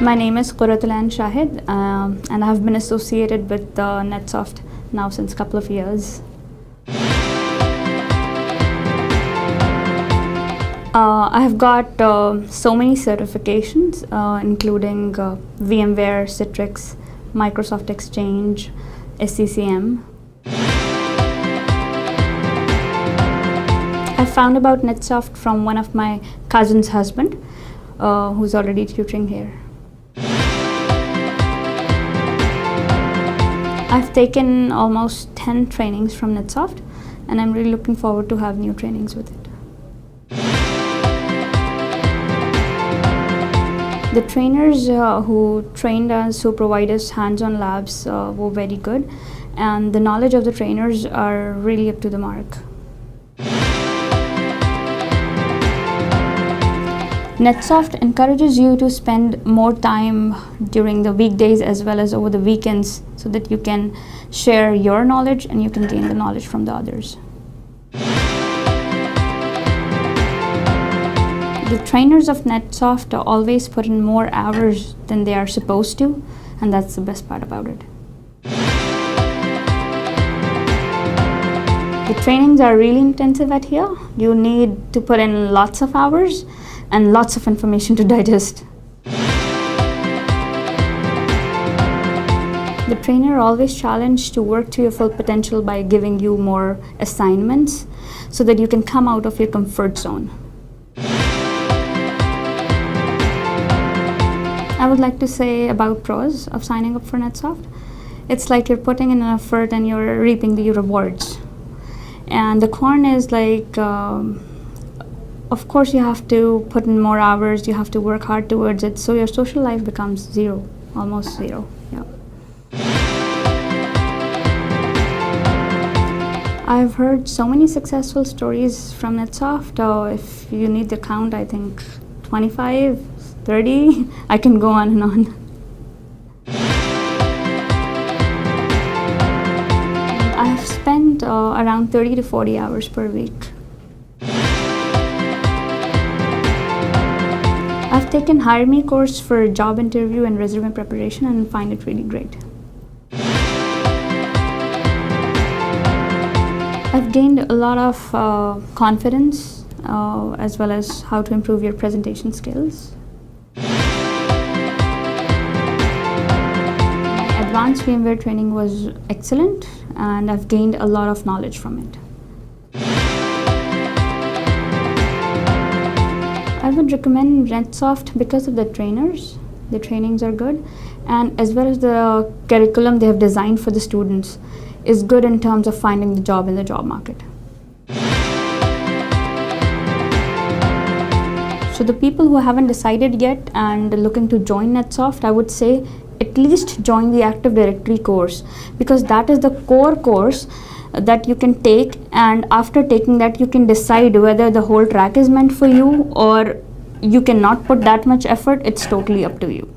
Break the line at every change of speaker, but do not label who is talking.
My name is Quratulain Shahid, and I have been associated with NetSoft now since a couple of years. I have got so many certifications, including VMware, Citrix, Microsoft Exchange, SCCM. I found about NetSoft from one of my cousin's husband, who's already tutoring here. I've taken almost 10 trainings from NetSoft, and I'm really looking forward to have new trainings with it. The trainers who trained us, who provide us hands-on labs, were very good, and the knowledge of the trainers are really up to the mark. NetSoft encourages you to spend more time during the weekdays as well as over the weekends so that you can share your knowledge and you can gain the knowledge from the others. The trainers of NetSoft always put in more hours than they are supposed to, and that's the best part about it. The trainings are really intensive at here. You need to put in lots of hours and lots of information to digest. The trainer always challenged to work to your full potential by giving you more assignments so that you can come out of your comfort zone. I would like to say about pros of signing up for NetSoft. It's like you're putting in an effort and you're reaping the rewards. And the con is like, of course you have to put in more hours, you have to work hard towards it, so your social life becomes zero, almost zero. Yeah. I've heard so many successful stories from NetSoft. If you need the count, I think 25, 30, I can go on and on. I have spent around 30 to 40 hours per week. I've taken Hire Me course for job interview and resume preparation and find it really great. I've gained a lot of confidence as well as how to improve your presentation skills. My Advanced VMware training was excellent, and I've gained a lot of knowledge from it. I would recommend NetSoft because of the trainers. The trainings are good, and as well as the curriculum they have designed for the students is good in terms of finding the job in the job market. So the people who haven't decided yet and looking to join NetSoft, I would say at least join the Active Directory course, because that is the core course that you can take, and after taking that you can decide whether the whole track is meant for you or you cannot put that much effort. It's totally up to you.